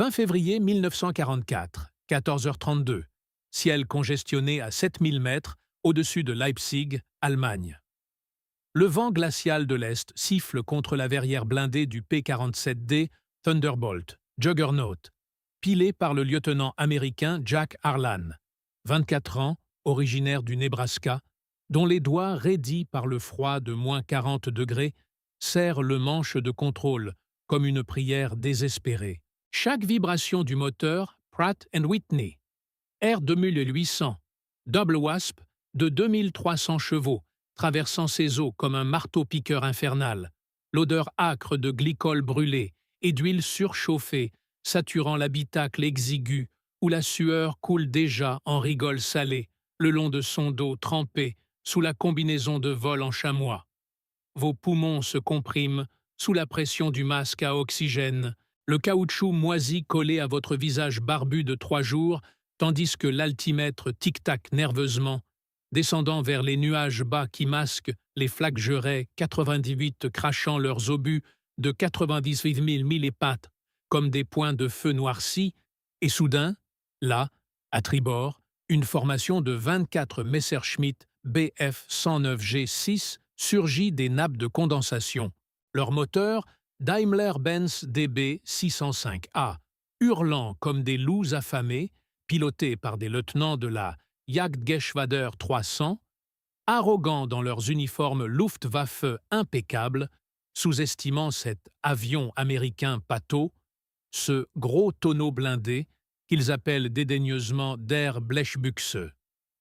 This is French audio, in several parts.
20 février 1944, 14h32. Ciel congestionné à 7000 mètres au-dessus de Leipzig, Allemagne. Le vent glacial de l'Est siffle contre la verrière blindée du P-47D Thunderbolt, Juggernaut, pilé par le lieutenant américain Jack Harlan, 24 ans, originaire du Nebraska, dont les doigts raidis par le froid de -40 degrés serrent le manche de contrôle comme une prière désespérée. Chaque vibration du moteur Pratt & Whitney, R2800, Double Wasp de 2300 chevaux, traversant ses eaux comme un marteau-piqueur infernal, l'odeur âcre de glycol brûlé et d'huile surchauffée saturant l'habitacle exigu où la sueur coule déjà en rigoles salées le long de son dos trempé sous la combinaison de vol en chamois. Vos poumons se compriment sous la pression du masque à oxygène, le caoutchouc moisi collé à votre visage barbu de 3 jours, tandis que l'altimètre tic-tac nerveusement, descendant vers les nuages bas qui masquent les flaques jurets 98 crachant leurs obus de 98 000 millipathes comme des points de feu noircis, et soudain, là, à tribord, une formation de 24 Messerschmitt Bf 109G6 surgit des nappes de condensation. Leur moteur, Daimler-Benz DB 605A, hurlant comme des loups affamés, pilotés par des lieutenants de la Jagdgeschwader 300, arrogants dans leurs uniformes Luftwaffe impeccables, sous-estimant cet avion américain pâteau, ce gros tonneau blindé qu'ils appellent dédaigneusement Der Blechbüchse,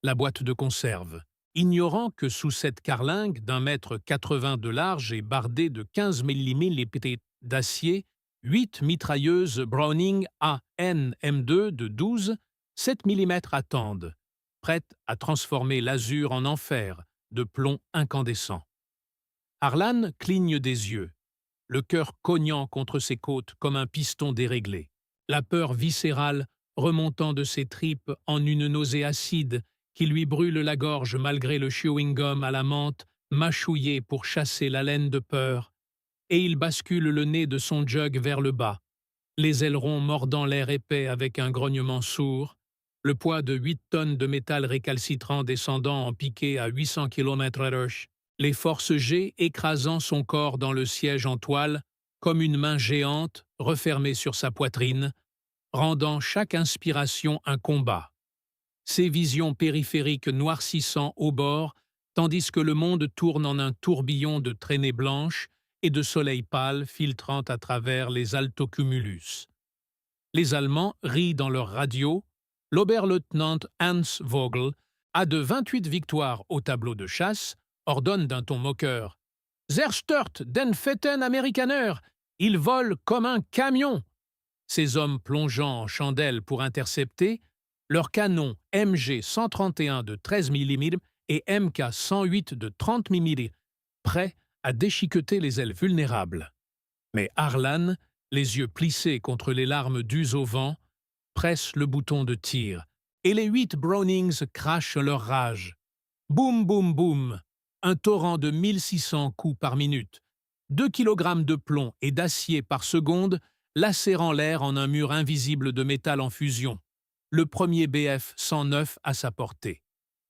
la boîte de conserve, ignorant que sous cette carlingue d'1,80 m de large et bardée de 15 mm d'acier, 8 mitrailleuses Browning AN-M2 de 12, 7 mm attendent, prêtes à transformer l'azur en enfer de plomb incandescent. Harlan cligne des yeux, le cœur cognant contre ses côtes comme un piston déréglé, la peur viscérale remontant de ses tripes en une nausée acide qui lui brûle la gorge malgré le chewing-gum à la menthe mâchouillé pour chasser l'haleine de peur, et il bascule le nez de son jug vers le bas, les ailerons mordant l'air épais avec un grognement sourd, le poids de 8 tonnes de métal récalcitrant descendant en piqué à 800 km/h, les forces G écrasant son corps dans le siège en toile, comme une main géante refermée sur sa poitrine, rendant chaque inspiration un combat. Ses visions périphériques noircissant au bord, tandis que le monde tourne en un tourbillon de traînées blanches et de soleil pâle filtrant à travers les altocumulus. Les Allemands rient dans leur radio. L'Oberleutnant Hans Vogel a de 28 victoires au tableau de chasse, ordonne d'un ton moqueur. « Zerstört den fetten Amerikaner ! Il vole comme un camion !» Ces hommes plongeant en chandelle pour intercepter, leurs canons MG 131 de 13 mm et MK 108 de 30 mm, prêts à déchiqueter les ailes vulnérables. Mais Harlan, les yeux plissés contre les larmes dues au vent, presse le bouton de tir, et les 8 Brownings crachent leur rage. Boum, boum, boum, un torrent de 1600 coups par minute, 2 kg de plomb et d'acier par seconde, lacérant l'air en un mur invisible de métal en fusion. Le premier Bf 109 à sa portée.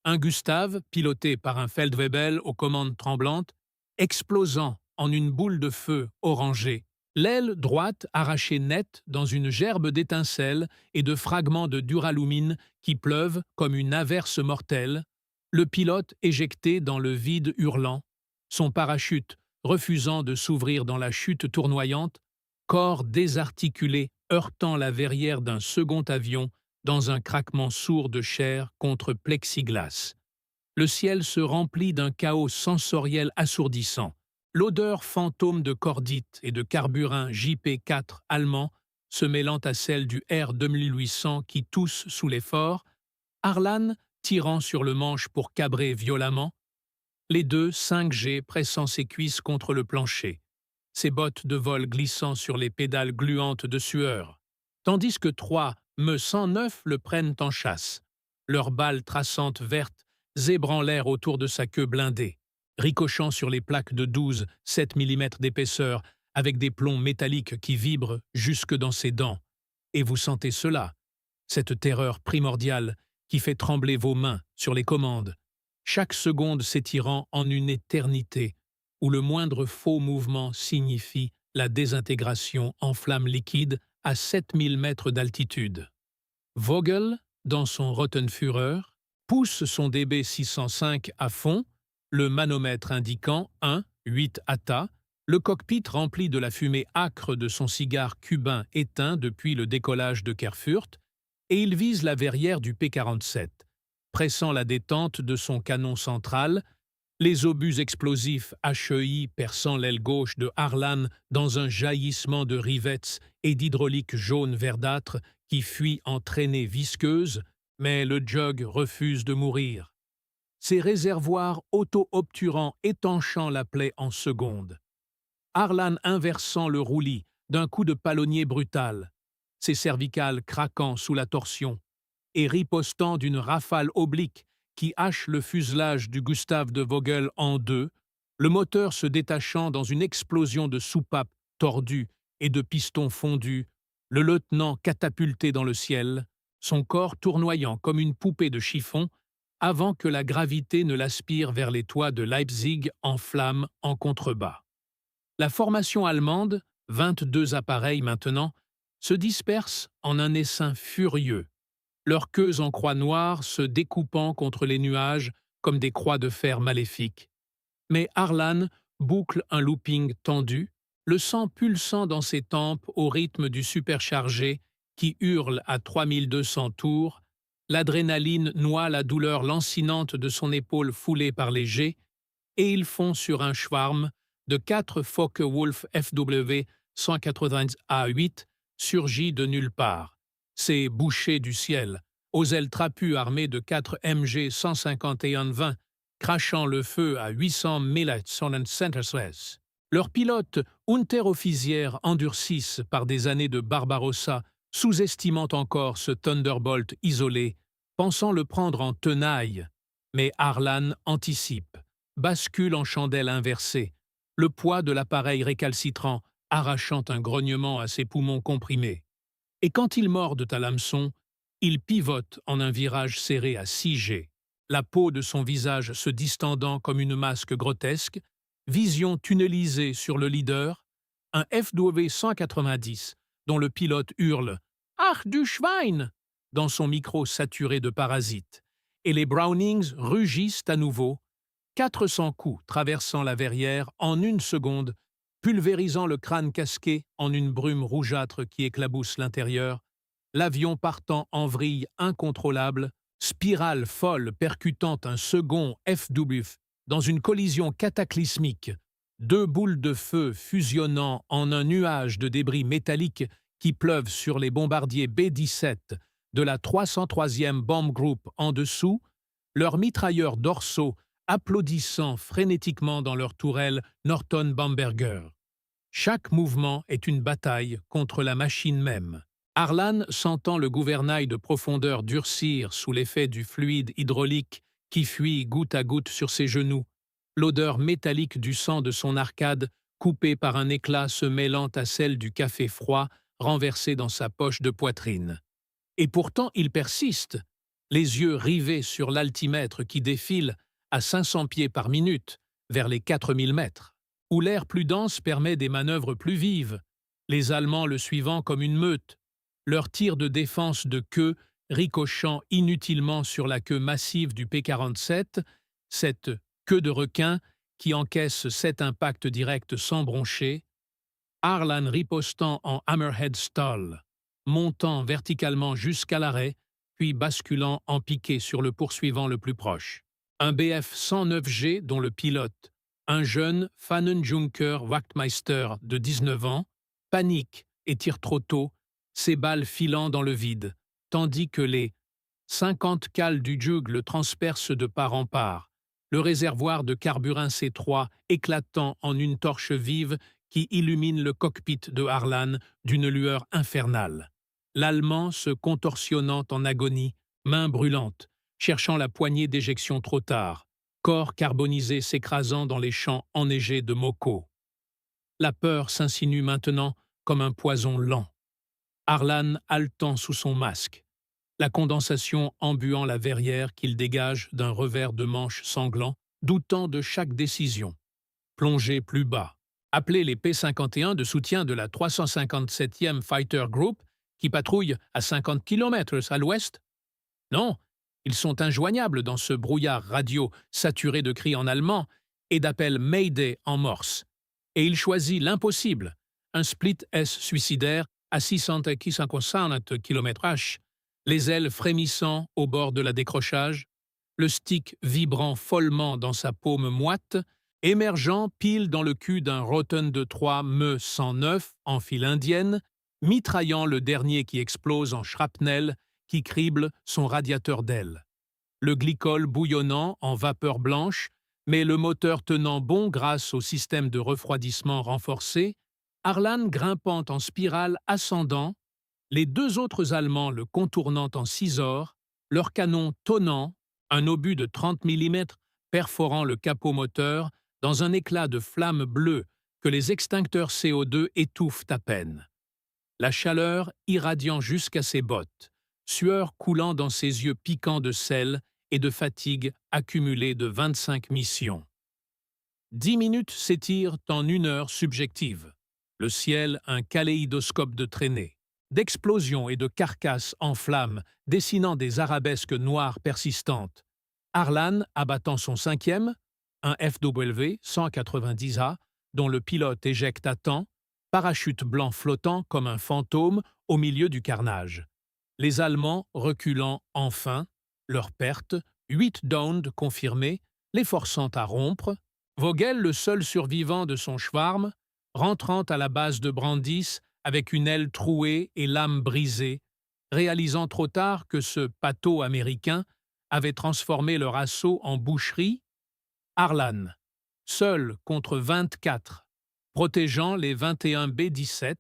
Un Gustave, piloté par un Feldwebel aux commandes tremblantes, explosant en une boule de feu orangée, l'aile droite arrachée nette dans une gerbe d'étincelles et de fragments de duralumine qui pleuvent comme une averse mortelle, le pilote éjecté dans le vide hurlant, son parachute refusant de s'ouvrir dans la chute tournoyante, corps désarticulé heurtant la verrière d'un second avion dans un craquement sourd de chair contre plexiglas. Le ciel se remplit d'un chaos sensoriel assourdissant. L'odeur fantôme de cordite et de carburant JP4 allemand se mêlant à celle du R2800 qui tousse sous l'effort, Harlan tirant sur le manche pour cabrer violemment, les deux 5G pressant ses cuisses contre le plancher, ses bottes de vol glissant sur les pédales gluantes de sueur, tandis que 3 Me 109 le prennent en chasse, leurs balles traçantes vertes zébrant l'air autour de sa queue blindée, ricochant sur les plaques de 12-7 mm d'épaisseur avec des plombs métalliques qui vibrent jusque dans ses dents, Et vous sentez cela, cette terreur primordiale qui fait trembler vos mains sur les commandes, chaque seconde s'étirant en une éternité, où le moindre faux mouvement signifie la désintégration en flammes liquides à 7000 mètres d'altitude. Vogel, dans son Rottenführer, pousse son DB 605 à fond, le manomètre indiquant 1,8 ATA, le cockpit rempli de la fumée âcre de son cigare cubain éteint depuis le décollage de Kerfurt, et il vise la verrière du P-47, pressant la détente de son canon central, les obus explosifs HEI perçant l'aile gauche de Harlan dans un jaillissement de rivets et d'hydraulique jaune verdâtre qui fuit en traînées visqueuses, mais le jug refuse de mourir. Ses réservoirs auto-obturants étanchant la plaie en secondes. Harlan inversant le roulis d'un coup de palonnier brutal, ses cervicales craquant sous la torsion, et ripostant d'une rafale oblique qui hache le fuselage du Gustave de Vogel en deux, le moteur se détachant dans une explosion de soupapes tordues et de pistons fondus, le lieutenant catapulté dans le ciel, son corps tournoyant comme une poupée de chiffon, avant que la gravité ne l'aspire vers les toits de Leipzig en flammes en contrebas. La formation allemande, 22 appareils maintenant, se disperse en un essaim furieux, leurs queues en croix noire se découpant contre les nuages comme des croix de fer maléfiques. Mais Harlan boucle un looping tendu, le sang pulsant dans ses tempes au rythme du superchargé qui hurle à 3200 tours, l'adrénaline noie la douleur lancinante de son épaule foulée par les jets, et il fond sur un Schwarm de 4 Focke-Wulf FW 180A8 surgis de nulle part. Ces bouchers du ciel, aux ailes trapues armées de 4 MG 151-20, crachant le feu à 800 Millets. Leurs pilotes unterofficiers endurcissent par des années de Barbarossa, sous-estimant encore ce Thunderbolt isolé, pensant le prendre en tenaille. Mais Harlan anticipe, bascule en chandelle inversée, le poids de l'appareil récalcitrant arrachant un grognement à ses poumons comprimés. Et quand ils mordent à l'hameçon, il pivote en un virage serré à 6G, la peau de son visage se distendant comme une masque grotesque, vision tunnelisée sur le leader, un FW 190 dont le pilote hurle « Ach du Schwein !» dans son micro saturé de parasites, et les Brownings rugissent à nouveau, 400 coups traversant la verrière en une seconde, pulvérisant le crâne casqué en une brume rougeâtre qui éclabousse l'intérieur, l'avion partant en vrille incontrôlable, spirale folle percutant un second FW dans une collision cataclysmique, deux boules de feu fusionnant en un nuage de débris métalliques qui pleuvent sur les bombardiers B-17 de la 303e Bomb Group en dessous, leurs mitrailleurs dorsaux applaudissant frénétiquement dans leur tourelle Norton Bamberger. Chaque mouvement est une bataille contre la machine même. Harlan sentant le gouvernail de profondeur durcir sous l'effet du fluide hydraulique qui fuit goutte à goutte sur ses genoux, l'odeur métallique du sang de son arcade coupée par un éclat se mêlant à celle du café froid renversé dans sa poche de poitrine. Et pourtant il persiste, les yeux rivés sur l'altimètre qui défile à 500 pieds par minute, vers les 4000 mètres, où l'air plus dense permet des manœuvres plus vives, les Allemands le suivant comme une meute, leurs tirs de défense de queue ricochant inutilement sur la queue massive du P-47, cette queue de requin qui encaisse 7 impacts directs sans broncher, Harlan ripostant en hammerhead stall, montant verticalement jusqu'à l'arrêt, puis basculant en piqué sur le poursuivant le plus proche. Un Bf 109G dont le pilote, un jeune Fahnenjunker Wachtmeister de 19 ans, panique et tire trop tôt, ses balles filant dans le vide, tandis que les 50 cales du Jug le transpercent de part en part, le réservoir de carburant C3 éclatant en une torche vive qui illumine le cockpit de Harlan d'une lueur infernale. L'Allemand se contorsionnant en agonie, main brûlante, cherchant la poignée d'éjection trop tard, corps carbonisé s'écrasant dans les champs enneigés de Moko. La peur s'insinue maintenant comme un poison lent. Harlan haletant sous son masque, la condensation embuant la verrière qu'il dégage d'un revers de manche sanglant, doutant de chaque décision. Plongé plus bas. Appelez les P-51 de soutien de la 357e Fighter Group qui patrouille à 50 km à l'ouest? Non, ils sont injoignables dans ce brouillard radio saturé de cris en allemand et d'appels Mayday en morse. Et il choisit l'impossible, un split S suicidaire à 650 km/h, les ailes frémissant au bord de la décrochage, le stick vibrant follement dans sa paume moite, émergeant pile dans le cul d'un Rotten de 3 Me 109 en file indienne, mitraillant le dernier qui explose en shrapnel qui crible son radiateur d'aile. Le glycol bouillonnant en vapeur blanche, mais le moteur tenant bon grâce au système de refroidissement renforcé, Harlan grimpant en spirale ascendant, les deux autres Allemands le contournant en cisor, leur canon tonnant, un obus de 30 mm perforant le capot moteur dans un éclat de flammes bleues que les extincteurs CO2 étouffent à peine. La chaleur irradiant jusqu'à ses bottes, sueur coulant dans ses yeux piquants de sel et de fatigue accumulée de 25 missions. 10 minutes s'étirent en 1 heure subjective. Le ciel un kaléidoscope de traînées, d'explosions et de carcasses en flammes dessinant des arabesques noires persistantes. Harlan abattant son 5e, un FW 190A, dont le pilote éjecte à temps, parachute blanc flottant comme un fantôme au milieu du carnage. Les Allemands reculant enfin, leur perte, 8 downs confirmés, les forçant à rompre, Vogel, le seul survivant de son Schwarm, rentrant à la base de Brandis avec une aile trouée et l'âme brisée, réalisant trop tard que ce pâteau américain avait transformé leur assaut en boucherie, Harlan, seul contre 24, protégeant les 21 B-17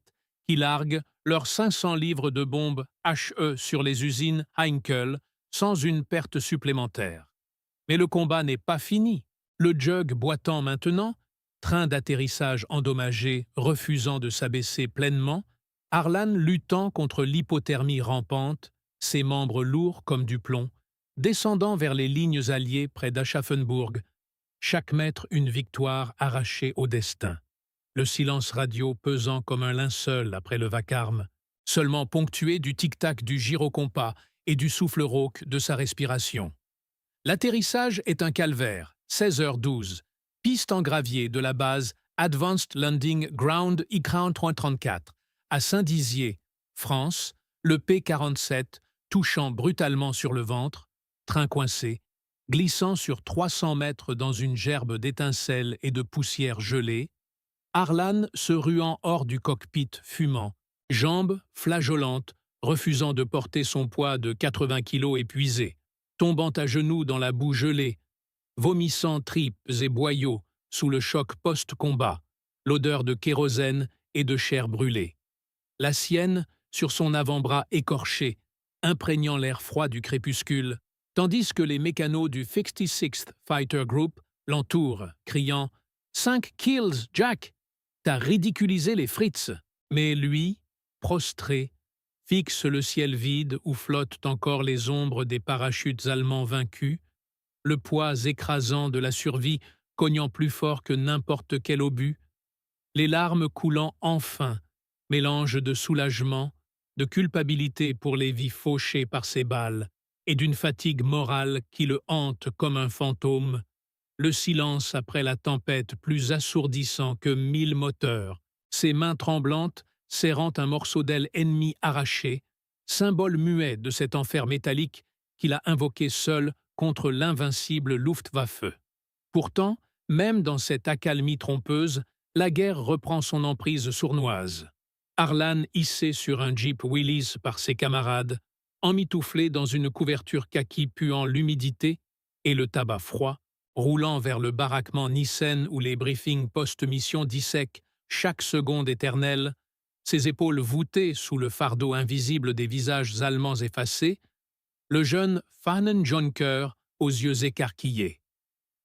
qui larguent leurs 500 livres de bombes HE sur les usines Heinkel sans une perte supplémentaire. Mais le combat n'est pas fini. Le Jug boitant maintenant, train d'atterrissage endommagé refusant de s'abaisser pleinement, Harlan luttant contre l'hypothermie rampante, ses membres lourds comme du plomb, descendant vers les lignes alliées près d'Aschaffenbourg, chaque mètre une victoire arrachée au destin. Le silence radio pesant comme un linceul après le vacarme, seulement ponctué du tic-tac du gyrocompas et du souffle rauque de sa respiration. L'atterrissage est un calvaire, 16h12, piste en gravier de la base Advanced Landing Ground ICRAN 334, à Saint-Dizier, France, le P-47 touchant brutalement sur le ventre, train coincé, glissant sur 300 mètres dans une gerbe d'étincelles et de poussière gelée, Harlan se ruant hors du cockpit fumant, jambes flageolantes, refusant de porter son poids de 80 kilos épuisé, tombant à genoux dans la boue gelée, vomissant tripes et boyaux sous le choc post-combat, l'odeur de kérosène et de chair brûlée. La sienne sur son avant-bras écorché, imprégnant l'air froid du crépuscule, tandis que les mécanos du 56th Fighter Group l'entourent, criant « 5 kills, Jack! T'as ridiculisé les Fritz !» Mais lui, prostré, fixe le ciel vide où flottent encore les ombres des parachutes allemands vaincus, le poids écrasant de la survie cognant plus fort que n'importe quel obus, les larmes coulant enfin, mélange de soulagement, de culpabilité pour les vies fauchées par ces balles et d'une fatigue morale qui le hante comme un fantôme, le silence après la tempête plus assourdissant que 1000 moteurs, ses mains tremblantes serrant un morceau d'aile ennemi arraché, symbole muet de cet enfer métallique qu'il a invoqué seul contre l'invincible Luftwaffe. Pourtant, même dans cette accalmie trompeuse, la guerre reprend son emprise sournoise. Harlan hissé sur un Jeep Willys par ses camarades, emmitouflé dans une couverture kaki puant l'humidité et le tabac froid, roulant vers le baraquement Nissen où les briefings post-mission dissèquent chaque seconde éternelle, ses épaules voûtées sous le fardeau invisible des visages allemands effacés, le jeune Fahnen Jonker aux yeux écarquillés.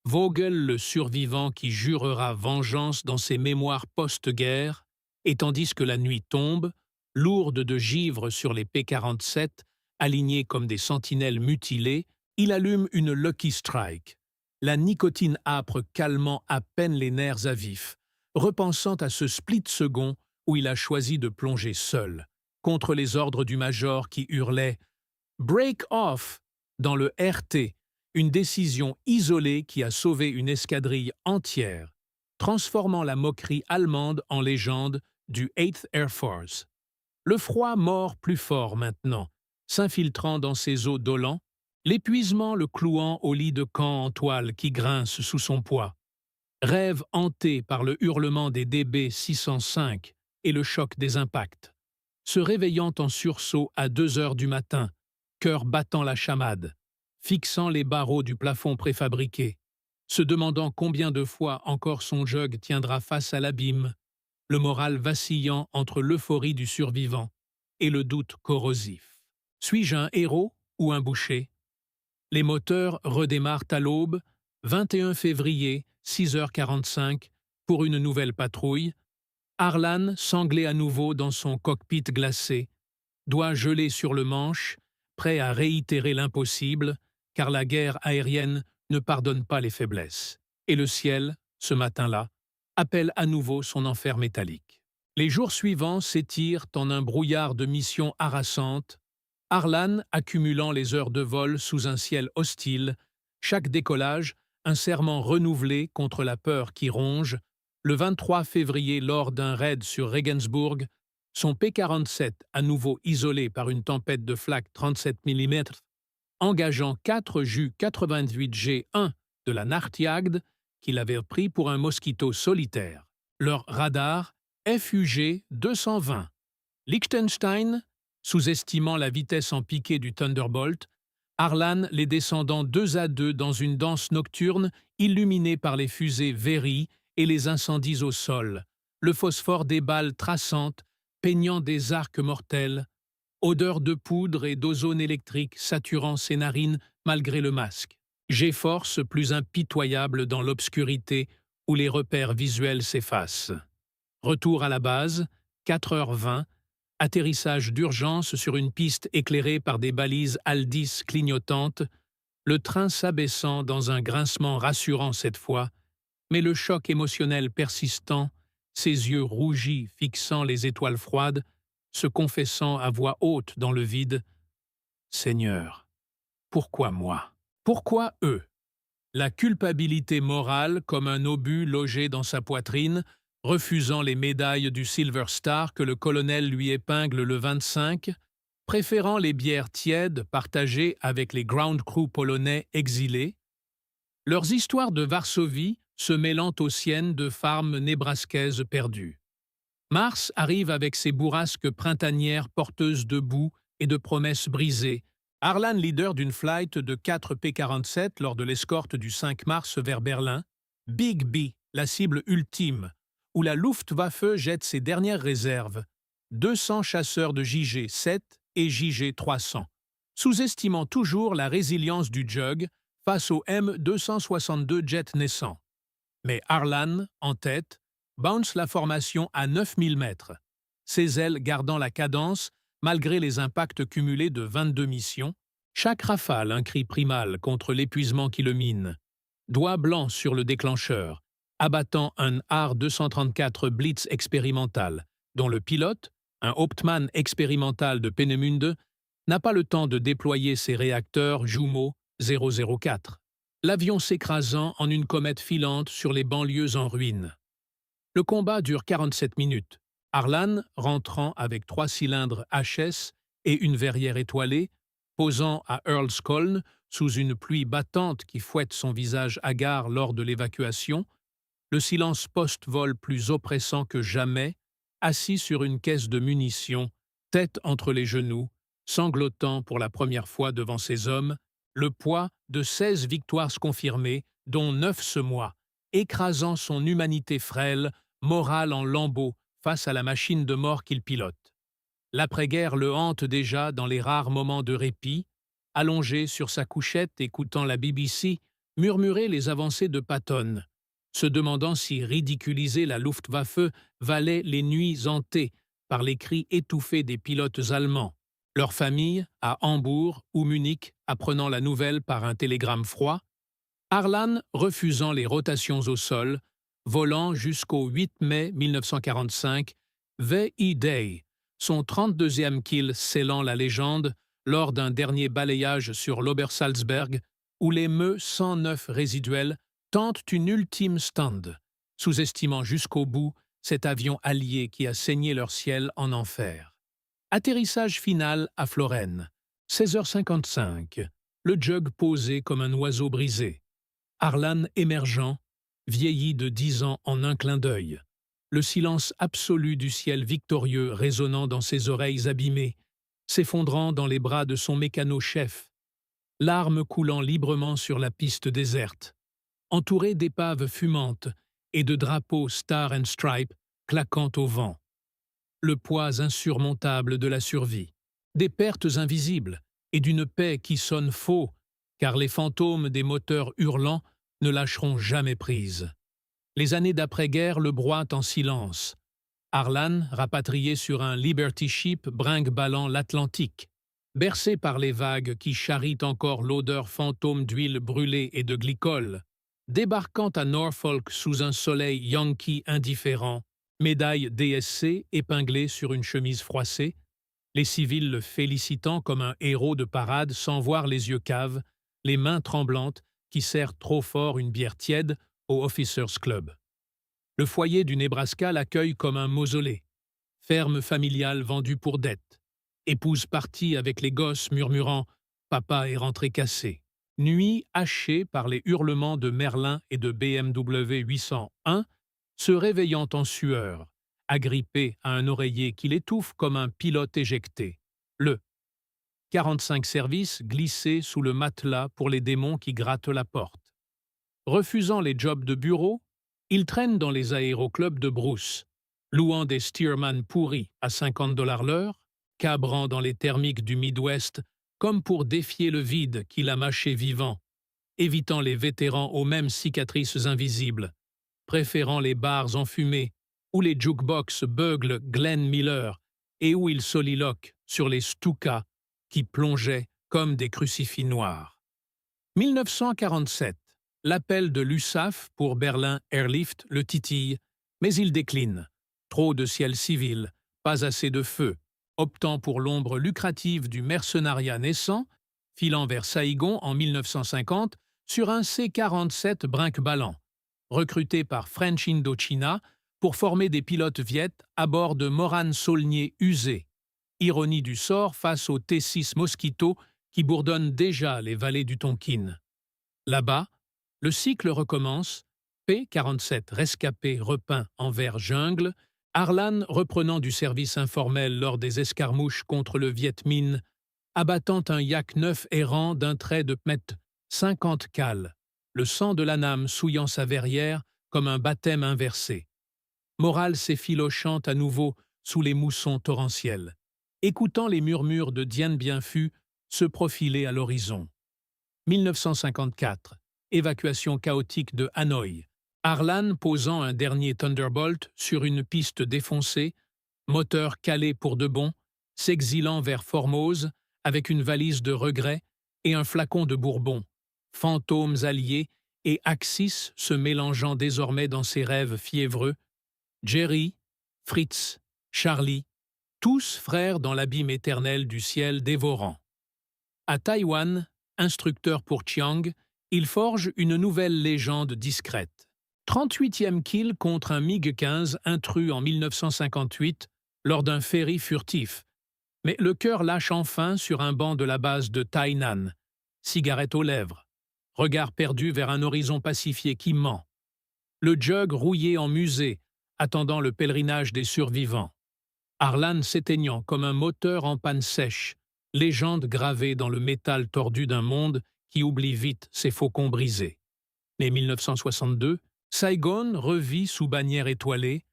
Vogel le survivant qui jurera vengeance dans ses mémoires post-guerre, et tandis que la nuit tombe, Lourde de givre sur les P-47, alignés comme des sentinelles mutilées, il allume une Lucky Strike, la nicotine âpre calmant à peine les nerfs à vif, repensant à ce split-second où il a choisi de plonger seul, contre les ordres du major qui hurlait « Break off » dans le RT, une décision isolée qui a sauvé une escadrille entière, transformant la moquerie allemande en légende du 8th Air Force. Le froid mord plus fort maintenant, s'infiltrant dans ses os dolents, l'épuisement le clouant au lit de camp en toile qui grince sous son poids. Rêve hanté par le hurlement des DB 605 et le choc des impacts. Se réveillant en sursaut à 2 heures du matin, cœur battant la chamade, fixant les barreaux du plafond préfabriqué, se demandant combien de fois encore son jug tiendra face à l'abîme, le moral vacillant entre l'euphorie du survivant et le doute corrosif. Suis-je un héros ou un boucher? Les moteurs redémarrent à l'aube, 21 février, 6h45, pour une nouvelle patrouille. Harlan, sanglé à nouveau dans son cockpit glacé, doit geler sur le manche, prêt à réitérer l'impossible, car la guerre aérienne ne pardonne pas les faiblesses. Et le ciel, ce matin-là, appelle à nouveau son enfer métallique. Les jours suivants s'étirent en un brouillard de missions harassantes, Harlan accumulant les heures de vol sous un ciel hostile, chaque décollage un serment renouvelé contre la peur qui ronge. Le 23 février, lors d'un raid sur Regensburg, son P-47, à nouveau isolé par une tempête de flak 37 mm, engageant 4 Ju 88G1 de la Nachtjagd, qu'il avait pris pour un mosquito solitaire. Leur radar FUG 220. Liechtenstein, sous-estimant la vitesse en piqué du Thunderbolt, Harlan les descendant 2 à 2 dans une danse nocturne illuminée par les fusées Very et les incendies au sol, le phosphore des balles traçantes peignant des arcs mortels, odeur de poudre et d'ozone électrique saturant ses narines malgré le masque. G-force plus impitoyable dans l'obscurité où les repères visuels s'effacent. Retour à la base, 4h20, atterrissage d'urgence sur une piste éclairée par des balises Aldis clignotantes, le train s'abaissant dans un grincement rassurant cette fois, mais le choc émotionnel persistant, ses yeux rougis fixant les étoiles froides, se confessant à voix haute dans le vide « Seigneur, pourquoi moi? Pourquoi eux ?» La culpabilité morale comme un obus logé dans sa poitrine, refusant les médailles du Silver Star que le colonel lui épingle le 25, préférant les bières tièdes partagées avec les ground crew polonais exilés, leurs histoires de Varsovie se mêlant aux siennes de farms nébraskaises perdues. Mars arrive avec ses bourrasques printanières porteuses de boue et de promesses brisées, Harlan leader d'une flight de 4 P-47 lors de l'escorte du 5 mars vers Berlin, Big B, la cible ultime, où la Luftwaffe jette ses dernières réserves, 200 chasseurs de JG-7 et JG-300, sous-estimant toujours la résilience du Jug face au M262 jet naissant. Mais Harlan, en tête, bounce la formation à 9000 mètres, ses ailes gardant la cadence malgré les impacts cumulés de 22 missions, chaque rafale un cri primal contre l'épuisement qui le mine. Doigt blanc sur le déclencheur, abattant un AR-234 Blitz expérimental, dont le pilote, un Hauptmann expérimental de Peenemünde, n'a pas le temps de déployer ses réacteurs jumeaux 004. L'avion s'écrasant en une comète filante sur les banlieues en ruine. Le combat dure 47 minutes. Harlan, rentrant avec 3 cylindres HS et une verrière étoilée, posant à Earlscoln sous une pluie battante qui fouette son visage hagard lors de l'évacuation, le silence post-vol plus oppressant que jamais, assis sur une caisse de munitions, tête entre les genoux, sanglotant pour la première fois devant ses hommes, le poids de 16 victoires confirmées, dont 9 ce mois, écrasant son humanité frêle, morale en lambeaux, face à la machine de mort qu'il pilote. L'après-guerre le hante déjà dans les rares moments de répit, allongé sur sa couchette écoutant la BBC murmurer les avancées de Patton, se demandant si ridiculiser la Luftwaffe valait les nuits hantées par les cris étouffés des pilotes allemands, leur famille, à Hambourg ou Munich, apprenant la nouvelle par un télégramme froid, Harlan refusant les rotations au sol, volant jusqu'au 8 mai 1945, V.E. Day, son 32e kill scellant la légende lors d'un dernier balayage sur l'Obersalzberg, où les Me-109 résiduels tentent une ultime stand, sous-estimant jusqu'au bout cet avion allié qui a saigné leur ciel en enfer. Atterrissage final à Florène. 16h55. Le jug posé comme un oiseau brisé. Harlan émergeant, vieilli de 10 ans en un clin d'œil. Le silence absolu du ciel victorieux résonnant dans ses oreilles abîmées, s'effondrant dans les bras de son mécano-chef. Larmes coulant librement sur la piste déserte. Entouré d'épaves fumantes et de drapeaux Star and Stripe claquant au vent. Le poids insurmontable de la survie, des pertes invisibles et d'une paix qui sonne faux, car les fantômes des moteurs hurlants ne lâcheront jamais prise. Les années d'après-guerre le broient en silence. Harlan, rapatrié sur un Liberty Ship brinque-ballant l'Atlantique, bercé par les vagues qui charrient encore l'odeur fantôme d'huile brûlée et de glycol, débarquant à Norfolk sous un soleil yankee indifférent, médaille DSC épinglée sur une chemise froissée, les civils le félicitant comme un héros de parade sans voir les yeux caves, les mains tremblantes qui serrent trop fort une bière tiède au Officers Club. Le foyer du Nebraska l'accueille comme un mausolée, ferme familiale vendue pour dette, épouse partie avec les gosses murmurant « Papa est rentré cassé ». Nuit hachée par les hurlements de Merlin et de BMW 801, se réveillant en sueur, agrippé à un oreiller qui l'étouffe comme un pilote éjecté. Le 45 services glissés sous le matelas pour les démons qui grattent la porte. Refusant les jobs de bureau, il traîne dans les aéroclubs de brousse, louant des steerman pourris à 50 $ l'heure, cabrant dans les thermiques du Midwest comme pour défier le vide qu'il a mâché vivant, évitant les vétérans aux mêmes cicatrices invisibles, préférant les bars enfumés où les jukebox beuglent Glenn Miller et où il soliloque sur les Stuka qui plongeaient comme des crucifix noirs. 1947. L'appel de l'USAF pour Berlin Airlift le titille, mais il décline. Trop de ciel civil, pas assez de feu, optant pour l'ombre lucrative du mercenariat naissant, filant vers Saïgon en 1950 sur un C-47 brinque-ballant, recruté par French Indochina pour former des pilotes viettes à bord de Morane Saulnier usés. Ironie du sort face au T-6 Mosquito qui bourdonne déjà les vallées du Tonkin. Là-bas, le cycle recommence, P-47 rescapé repeint en vert jungle, Harlan reprenant du service informel lors des escarmouches contre le Viet Minh, abattant un Yak 9 errant d'un trait de mètre 50 cales, le sang de l'aname souillant sa verrière comme un baptême inversé. Morale s'effilochant à nouveau sous les moussons torrentiels, écoutant les murmures de Dien Bien Phu se profiler à l'horizon. 1954. Évacuation chaotique de Hanoï. Harlan posant un dernier Thunderbolt sur une piste défoncée, moteur calé pour de bon, s'exilant vers Formose avec une valise de regrets et un flacon de Bourbon, fantômes alliés et Axis se mélangeant désormais dans ses rêves fiévreux, Jerry, Fritz, Charlie, tous frères dans l'abîme éternel du ciel dévorant. À Taïwan, instructeur pour Chiang, il forge une nouvelle légende discrète. 38e kill contre un MiG-15 intrus en 1958 lors d'un ferry furtif. Mais le cœur lâche enfin sur un banc de la base de Tainan, cigarette aux lèvres, regard perdu vers un horizon pacifié qui ment. Le jug rouillé en musée, attendant le pèlerinage des survivants. Harlan s'éteignant comme un moteur en panne sèche, légende gravée dans le métal tordu d'un monde qui oublie vite ses faucons brisés. Mais 1962, Saigon revit sous bannière étoilée,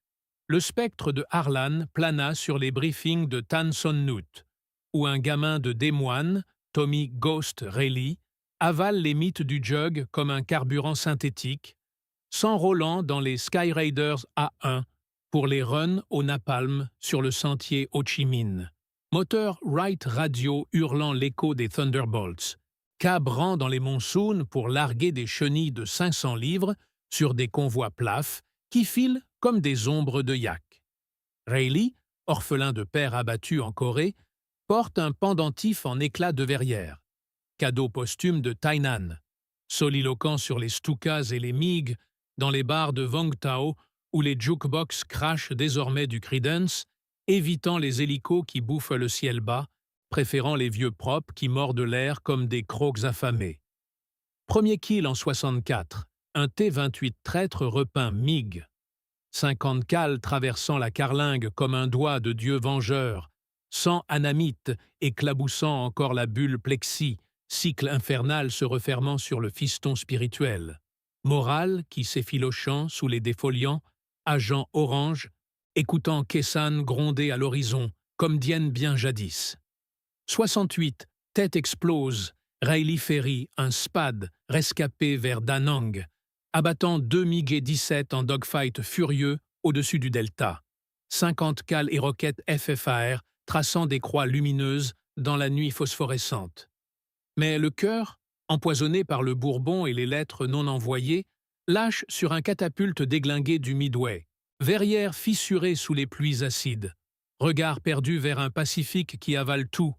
le spectre de Harlan plana sur les briefings de Tan Son Nhut, où un gamin de Des Moines, Tommy Ghost Reilly, avale les mythes du jug comme un carburant synthétique, s'enrôlant dans les Skyraiders A1, pour les runs au napalm sur le sentier Ho Chi Minh. Moteur Wright Radio hurlant l'écho des Thunderbolts. Cabrant dans les monsouns pour larguer des chenilles de 500 livres sur des convois plafs qui filent comme des ombres de yak. Rayleigh, orphelin de père abattu en Corée, porte un pendentif en éclat de verrière. Cadeau posthume de Tainan. Soliloquant sur les Stukas et les Mig dans les bars de Vung Tau où les jukebox crachent désormais du Creedence, évitant les hélicos qui bouffent le ciel bas, préférant les vieux propres qui mordent l'air comme des crocs affamés. Premier kill en 64, un T-28 traître repeint MiG. 50 cales traversant la carlingue comme un doigt de dieu vengeur, sang anamite éclaboussant encore la bulle plexi, cycle infernal se refermant sur le fiston spirituel. Morale qui s'effilochant sous les défoliants, agent orange, écoutant Kessan gronder à l'horizon, comme Dien bien jadis. 68, tête explose, Rayleigh Ferry, un SPAD, rescapé vers Da Nang, abattant 2 MiG-17 en dogfight furieux au-dessus du delta. 50 cales et roquettes FFAR traçant des croix lumineuses dans la nuit phosphorescente. Mais le cœur, empoisonné par le Bourbon et les lettres non envoyées, lâche sur un catapulte déglingué du Midway. Verrière fissurée sous les pluies acides. Regard perdu vers un Pacifique qui avale tout.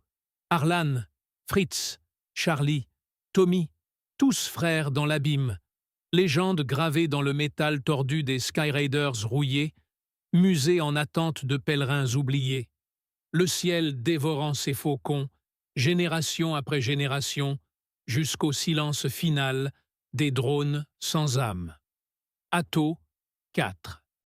Harlan, Fritz, Charlie, Tommy, tous frères dans l'abîme. Légende gravée dans le métal tordu des Skyraiders rouillés, musée en attente de pèlerins oubliés. Le ciel dévorant ses faucons, génération après génération, jusqu'au silence final des drones sans âme. Atto 4